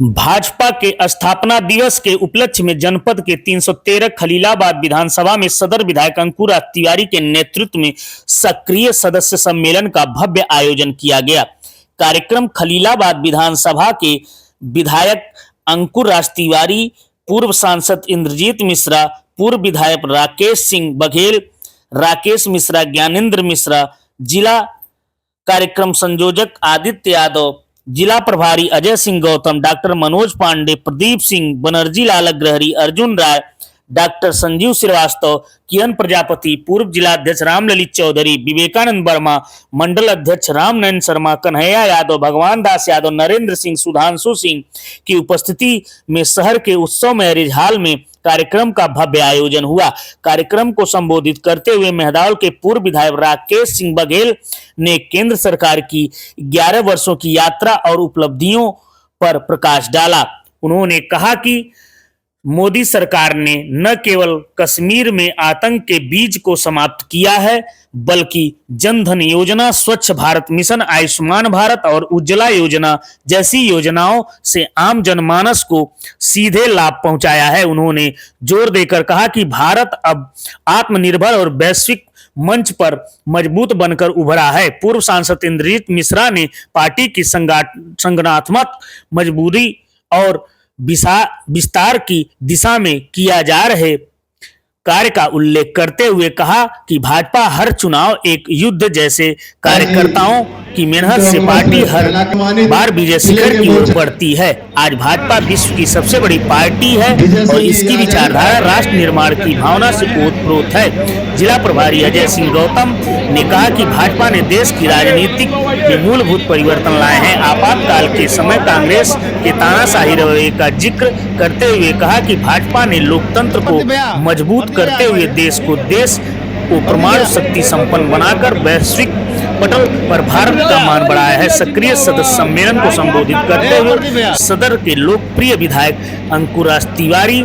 भाजपा के स्थापना दिवस के उपलक्ष्य में जनपद के 313 खलीलाबाद विधानसभा में सदर विधायक अंकुर तिवारी के नेतृत्व में सक्रिय सदस्य सम्मेलन का भव्य आयोजन किया गया। कार्यक्रम खलीलाबाद विधानसभा के विधायक अंकुर तिवारी, पूर्व सांसद इंद्रजीत मिश्रा, पूर्व विधायक राकेश सिंह बघेल, राकेश मिश्रा, ज्ञानेंद्र मिश्रा, जिला कार्यक्रम संयोजक आदित्य यादव, जिला प्रभारी अजय सिंह गौतम, डॉक्टर मनोज पांडे, प्रदीप सिंह बनर्जी, लाल अग्रहरी, अर्जुन राय, डॉक्टर संजीव श्रीवास्तव, किरण प्रजापति, पूर्व जिला अध्यक्ष राम ललित चौधरी, विवेकानंद वर्मा, मंडल अध्यक्ष राम नयन शर्मा, कन्हैया यादव, भगवान दास यादव, नरेंद्र सिंह, सुधांशु सिंह की उपस्थिति में शहर के उत्सव मैरिज हॉल में कार्यक्रम का भव्य आयोजन हुआ। कार्यक्रम को संबोधित करते हुए मेहदावल के पूर्व विधायक राकेश सिंह बघेल ने केंद्र सरकार की 11 वर्षों की यात्रा और उपलब्धियों पर प्रकाश डाला। उन्होंने कहा कि मोदी सरकार ने न केवल कश्मीर में आतंक के बीज को समाप्त किया है, बल्कि जन धन योजना, स्वच्छ भारत मिशन, आयुष्मान भारत और उज्ज्वला योजना जैसी योजनाओं से आम जनमानस को सीधे लाभ पहुंचाया है। उन्होंने जोर देकर कहा कि भारत अब आत्मनिर्भर और वैश्विक मंच पर मजबूत बनकर उभरा है। पूर्व सांसद इंद्रजीत मिश्रा ने पार्टी की संगठनात्मक मजबूती और विस्तार की दिशा में किया जा रहे कार्य का उल्लेख करते हुए कहा कि भाजपा हर चुनाव एक युद्ध जैसे कार्यकर्ताओं की मेहनत से पार्टी हर बार विजय शिखर की ओर बढ़ती है। आज भाजपा विश्व की सबसे बड़ी पार्टी है और इसकी विचारधारा राष्ट्र निर्माण की भावना से ओतप्रोत है। जिला प्रभारी अजय सिंह गौतम ने कहा कि भाजपा ने देश की राजनीति में मूलभूत परिवर्तन लाए हैं। आपातकाल के समय कांग्रेस के तानाशाही रवैये का जिक्र करते हुए कहा कि भाजपा ने लोकतंत्र को मजबूत करते हुए देश को परमाणु शक्ति संपन्न बनाकर वैश्विक पटल पर भारत का मान बढ़ाया है। सक्रिय सदस्य सम्मेलन को संबोधित करते हुए सदर के लोकप्रिय विधायक अंकुर तिवारी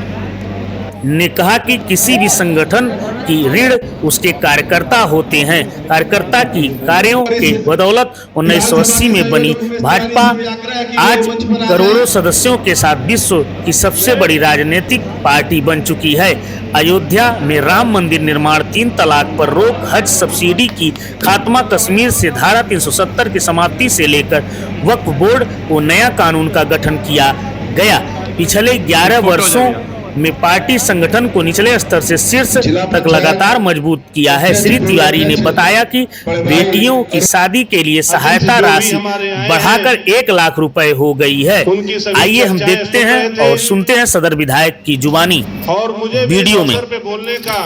ने कहा कि किसी भी संगठन की रीढ़ उसके कार्यकर्ता होते हैं। कार्यकर्ता की कार्यों के बदौलत 1980 में बनी भाजपा आज करोड़ों सदस्यों के साथ विश्व की सबसे बड़ी राजनीतिक पार्टी बन चुकी है। अयोध्या में राम मंदिर निर्माण, 3 तलाक पर रोक, हज सब्सिडी की खात्मा, कश्मीर से धारा 370 की समाप्ति से लेकर वक्फ बोर्ड को नया कानून का गठन किया गया। पिछले 11 वर्षों में पार्टी संगठन को निचले स्तर से शीर्ष तक लगातार मजबूत किया है। श्री तिवारी ने बताया कि बेटियों की शादी के लिए सहायता राशि बढ़ाकर 1 लाख रुपए हो गई है। आइए हम देखते हैं और सुनते हैं सदर विधायक की जुबानी। और मुझे वीडियो में बोलने का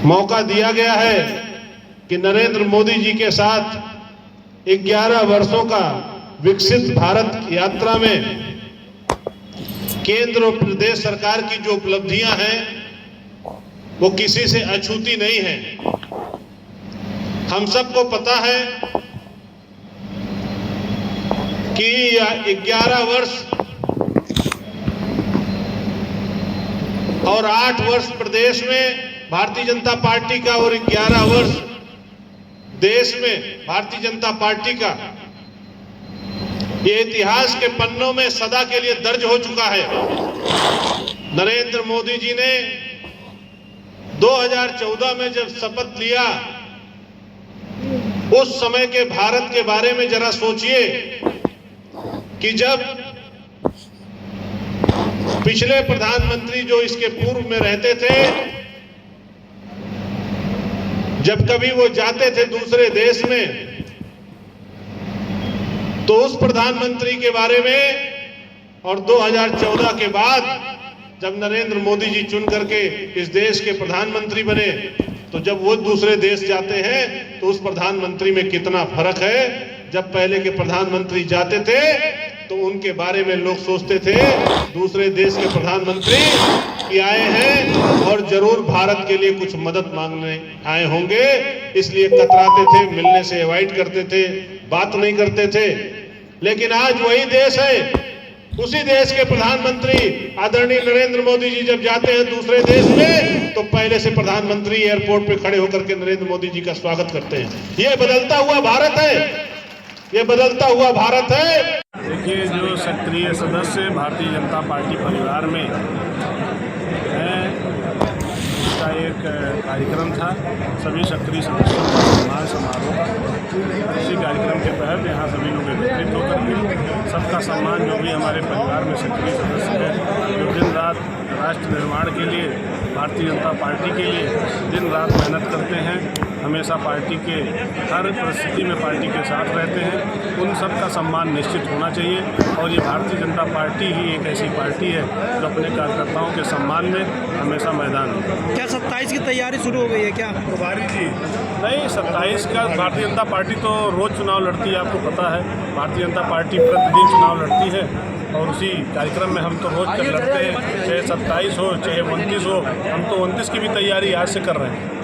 मौका दिया गया है कि नरेंद्र मोदी जी के साथ 11 वर्षों का विकसित भारत यात्रा में केंद्र और प्रदेश सरकार की जो उपलब्धियां हैं वो किसी से अछूती नहीं है। हम सबको पता है कि 11 वर्ष और 8 वर्ष प्रदेश में भारतीय जनता पार्टी का और 11 वर्ष देश में भारतीय जनता पार्टी का ये इतिहास के पन्नों में सदा के लिए दर्ज हो चुका है। नरेंद्र मोदी जी ने 2014 में जब शपथ लिया, उस समय के भारत के बारे में जरा सोचिए कि जब पिछले प्रधानमंत्री जो इसके पूर्व में रहते थे, जब कभी वो जाते थे दूसरे देश में तो उस प्रधानमंत्री के बारे में, और 2014 के बाद जब नरेंद्र मोदी जी चुन करके इस देश के प्रधानमंत्री बने, तो जब वो दूसरे देश जाते हैं तो उस प्रधानमंत्री में कितना फर्क है। जब पहले के प्रधानमंत्री जाते थे तो उनके बारे में लोग सोचते थे दूसरे देश के प्रधानमंत्री कि आए हैं और जरूर भारत के लिए कुछ मदद मांगने आए होंगे, इसलिए कतराते थे, मिलने से अवॉइड करते थे, बात नहीं करते थे। लेकिन आज वही देश है, उसी देश के प्रधानमंत्री आदरणीय नरेंद्र मोदी जी जब जाते हैं दूसरे देश में तो पहले से प्रधानमंत्री एयरपोर्ट पे खड़े होकर के नरेंद्र मोदी जी का स्वागत करते हैं। यह बदलता हुआ भारत है। ये बदलता हुआ भारत है। देखिए, जो सक्रिय सदस्य भारतीय जनता पार्टी परिवार में हैं, इसका एक कार्यक्रम था सभी सक्रिय सदस्यों का सम्मान समारोह। इसी कार्यक्रम के तहत यहाँ सभी लोग एकत्रित होकर के सबका सम्मान, जो भी हमारे परिवार में सक्रिय सदस्य हैं, जो दिन रात राष्ट्र निर्माण के लिए, भारतीय जनता पार्टी के लिए दिन रात मेहनत करते हैं, हमेशा पार्टी के हर परिस्थिति में पार्टी के साथ रहते हैं, उन सब का सम्मान निश्चित होना चाहिए। और ये भारतीय जनता पार्टी ही एक ऐसी पार्टी है जो अपने कार्यकर्ताओं के सम्मान में हमेशा मैदान है। क्या 27 की तैयारी शुरू हो गई है क्या? कुमारी जी, नहीं, 27 का भारतीय जनता पार्टी तो रोज़ चुनाव लड़ती है, आपको पता है। भारतीय जनता पार्टी प्रतिदिन चुनाव लड़ती है और उसी कार्यक्रम में हम तो रोज़ कर लड़ते हैं, चाहे 27 हो चाहे 29 हो। हम तो 29 की भी तैयारी आज से कर रहे हैं।